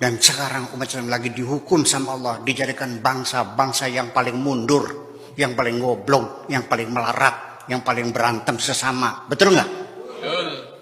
Dan sekarang umat Islam lagi dihukum sama Allah, dijadikan bangsa-bangsa yang paling mundur, yang paling goblok, yang paling melarat, yang paling berantem sesama. Betul nggak? Betul.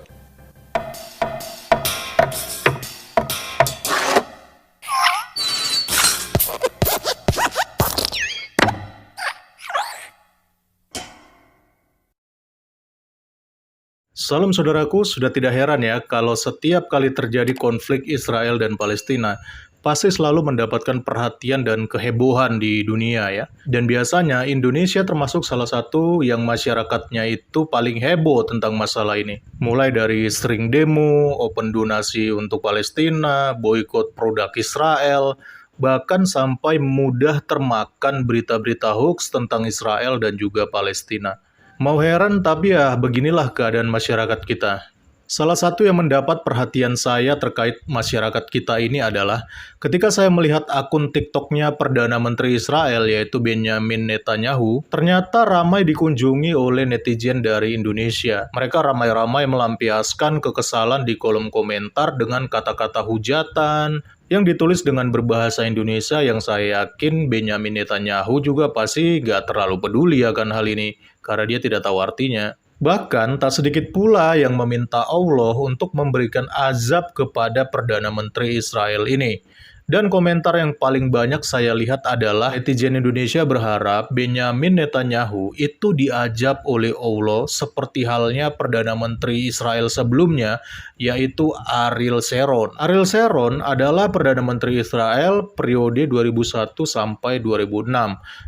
Salam saudaraku, sudah tidak heran ya kalau setiap kali terjadi konflik Israel dan Palestina, pasti selalu mendapatkan perhatian dan kehebohan di dunia ya. Dan biasanya Indonesia termasuk salah satu yang masyarakatnya itu paling heboh tentang masalah ini. Mulai dari sering demo, open donasi untuk Palestina, boikot produk Israel, bahkan sampai mudah termakan berita-berita hoax tentang Israel dan juga Palestina. Mau heran, tapi ya beginilah keadaan masyarakat kita. Salah satu yang mendapat perhatian saya terkait masyarakat kita ini adalah ketika saya melihat akun TikToknya Perdana Menteri Israel yaitu Benjamin Netanyahu, ternyata ramai dikunjungi oleh netizen dari Indonesia. Mereka ramai-ramai melampiaskan kekesalan di kolom komentar dengan kata-kata hujatan yang ditulis dengan berbahasa Indonesia yang saya yakin Benjamin Netanyahu juga pasti gak terlalu peduli akan hal ini karena dia tidak tahu artinya. Bahkan tak sedikit pula yang meminta Allah untuk memberikan azab kepada Perdana Menteri Israel ini. Dan komentar yang paling banyak saya lihat adalah netizen Indonesia berharap Benjamin Netanyahu itu diazab oleh Allah seperti halnya Perdana Menteri Israel sebelumnya, yaitu Ariel Sharon. Ariel Sharon adalah Perdana Menteri Israel periode 2001 sampai 2006.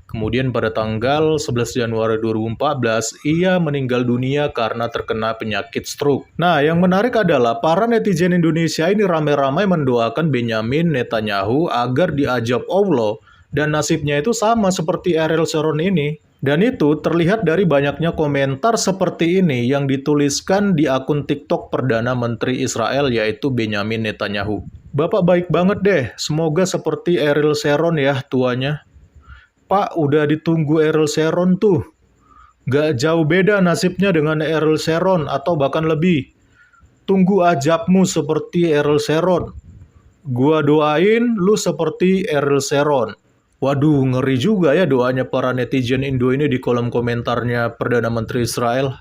Kemudian pada tanggal 11 Januari 2014, ia meninggal dunia karena terkena penyakit stroke. Nah, yang menarik adalah para netizen Indonesia ini ramai-ramai mendoakan Benjamin Netanyahu agar diazab Allah, dan nasibnya itu sama seperti Ariel Sharon ini. Dan itu terlihat dari banyaknya komentar seperti ini yang dituliskan di akun TikTok Perdana Menteri Israel yaitu Benjamin Netanyahu. Bapak baik banget deh, semoga seperti Ariel Sharon ya tuanya. Pak, udah ditunggu Ariel Sharon tuh. Gak jauh beda nasibnya dengan Ariel Sharon atau bahkan lebih. Tunggu azabmu seperti Ariel Sharon. Gua doain lu seperti Ariel Sharon. Waduh, ngeri juga ya doanya para netizen Indo ini di kolom komentarnya Perdana Menteri Israel.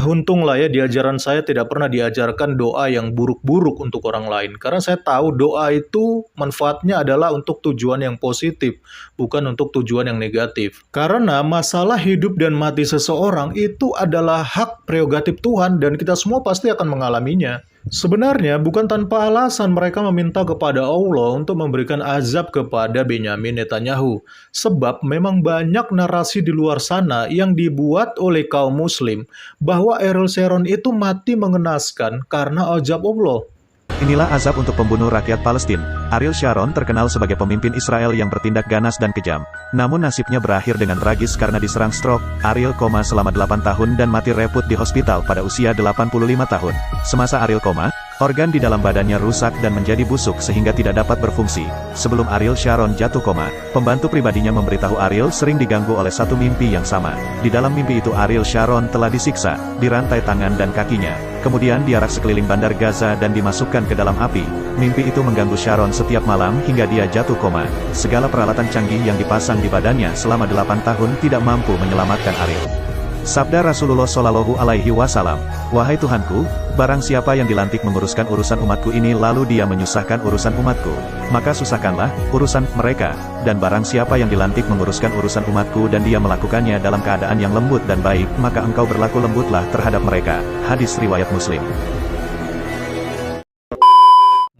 Untunglah ya di ajaran saya tidak pernah diajarkan doa yang buruk-buruk untuk orang lain. Karena saya tahu doa itu manfaatnya adalah untuk tujuan yang positif, bukan untuk tujuan yang negatif. Karena masalah hidup dan mati seseorang itu adalah hak prerogatif Tuhan dan kita semua pasti akan mengalaminya. Sebenarnya bukan tanpa alasan mereka meminta kepada Allah untuk memberikan azab kepada Benjamin Netanyahu. Sebab memang banyak narasi di luar sana yang dibuat oleh kaum muslim bahwa Ariel Sharon itu mati mengenaskan karena azab Allah. Inilah azab untuk pembunuh rakyat Palestina. Ariel Sharon terkenal sebagai pemimpin Israel yang bertindak ganas dan kejam. Namun nasibnya berakhir dengan tragis karena diserang stroke. Ariel koma selama 8 tahun dan mati repot di hospital pada usia 85 tahun. Semasa Ariel koma, organ di dalam badannya rusak dan menjadi busuk sehingga tidak dapat berfungsi. Sebelum Ariel Sharon jatuh koma, pembantu pribadinya memberitahu Ariel sering diganggu oleh satu mimpi yang sama. Di dalam mimpi itu Ariel Sharon telah disiksa, dirantai tangan dan kakinya. Kemudian diarak sekeliling bandar Gaza dan dimasukkan ke dalam api. Mimpi itu mengganggu Sharon setiap malam hingga dia jatuh koma. Segala peralatan canggih yang dipasang di badannya selama 8 tahun tidak mampu menyelamatkan Ariel. Sabda Rasulullah Shallallahu Alaihi Wasallam, "Wahai Tuhanku, barang siapa yang dilantik menguruskan urusan umatku ini lalu dia menyusahkan urusan umatku, maka susahkanlah urusan mereka. Dan barang siapa yang dilantik menguruskan urusan umatku dan dia melakukannya dalam keadaan yang lembut dan baik, maka engkau berlaku lembutlah terhadap mereka." Hadis riwayat Muslim.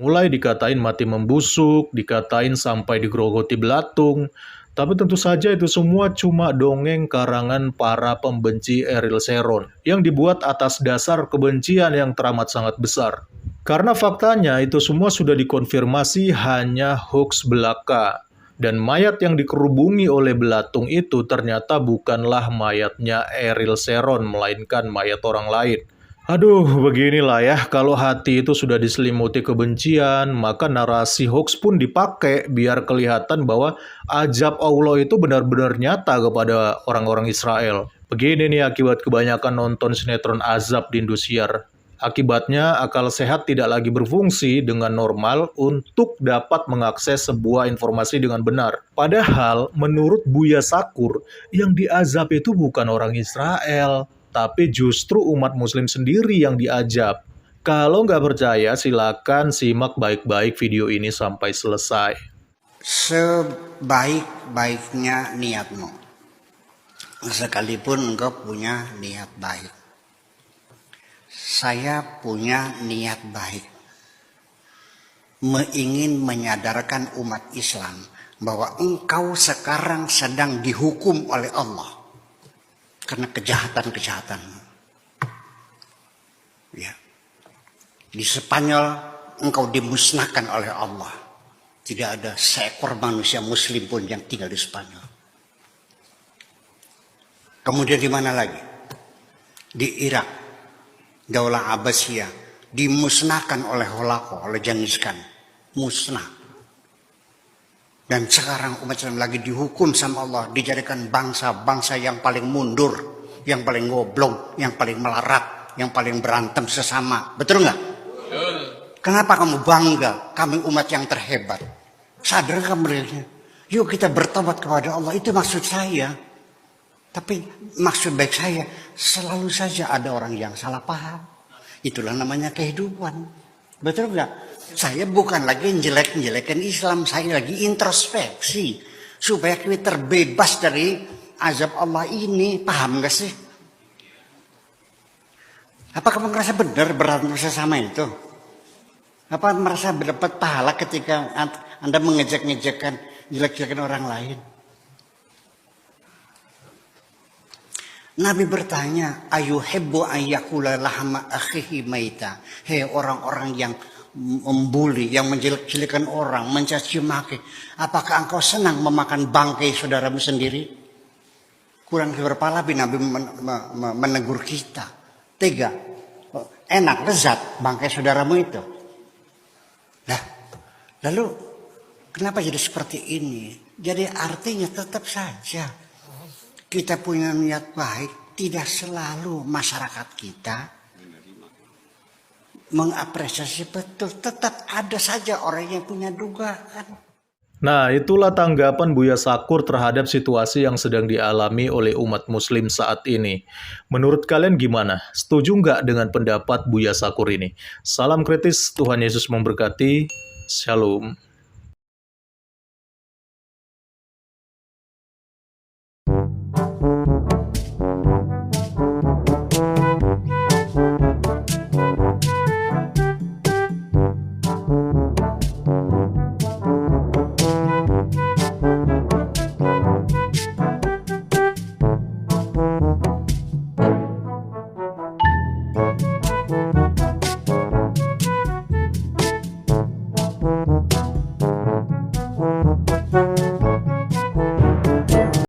Mulai dikatain mati membusuk, dikatain sampai digerogoti belatung. Tapi tentu saja itu semua cuma dongeng karangan para pembenci Ariel Sharon yang dibuat atas dasar kebencian yang teramat sangat besar. Karena faktanya itu semua sudah dikonfirmasi hanya hoax belaka. Dan mayat yang dikerubungi oleh belatung itu ternyata bukanlah mayatnya Ariel Sharon, melainkan mayat orang lain. Aduh, beginilah ya, kalau hati itu sudah diselimuti kebencian, maka narasi hoax pun dipakai biar kelihatan bahwa azab Allah itu benar-benar nyata kepada orang-orang Israel. Begini nih akibat kebanyakan nonton sinetron azab di Indosiar. Akibatnya, akal sehat tidak lagi berfungsi dengan normal untuk dapat mengakses sebuah informasi dengan benar. Padahal, menurut Buya Sakur, yang diazab itu bukan orang Israel, tapi justru umat muslim sendiri yang diazab. Kalau nggak percaya, silakan simak baik-baik video ini sampai selesai. Sebaik-baiknya niatmu, sekalipun engkau punya niat baik. Saya punya niat baik, ingin menyadarkan umat Islam bahwa engkau sekarang sedang dihukum oleh Allah karena kejahatan-kejahatanmu. Ya. Di Spanyol engkau dimusnahkan oleh Allah. Tidak ada seekor manusia muslim pun yang tinggal di Spanyol. Kemudian di mana lagi? Di Irak, Daulah Abbasiyah dimusnahkan oleh Holako, oleh Genghis Khan. Musnah. Dan sekarang umat Islam lagi dihukum sama Allah, dijadikan bangsa-bangsa yang paling mundur, yang paling goblok, yang paling melarat, yang paling berantem sesama. Betul nggak? Kenapa kamu bangga? Kami umat yang terhebat. Sadar kamu dirinya? Yuk kita bertobat kepada Allah. Itu maksud saya. Tapi maksud baik saya, selalu saja ada orang yang salah paham. Itulah namanya kehidupan. Betul nggak? Saya bukan lagi jelek-jelekan Islam. Saya lagi introspeksi. Supaya kita terbebas dari azab Allah ini. Paham nggak sih? Apa kamu merasa benar berantem sesama itu? Apa merasa mendapat pahala ketika Anda mengejek-ngejekkan, jelek-jelekan orang lain? Nabi bertanya, ayuhibbu an yakula lahma akhihi maita. Hei orang-orang yang membuli, yang menjelek-jelekan orang, mencaci maki. Apakah engkau senang memakan bangkai saudaramu sendiri? Kurang berpala Nabi menegur kita. Tega, enak, lezat bangkai saudaramu itu. Nah, lalu kenapa jadi seperti ini? Jadi artinya tetap saja kita punya niat baik, tidak selalu masyarakat kita mengapresiasi betul. Tetap ada saja orang yang punya dugaan. Nah, itulah tanggapan Buya Sakur terhadap situasi yang sedang dialami oleh umat muslim saat ini. Menurut kalian gimana? Setuju nggak dengan pendapat Buya Sakur ini? Salam kritis, Tuhan Yesus memberkati. Shalom.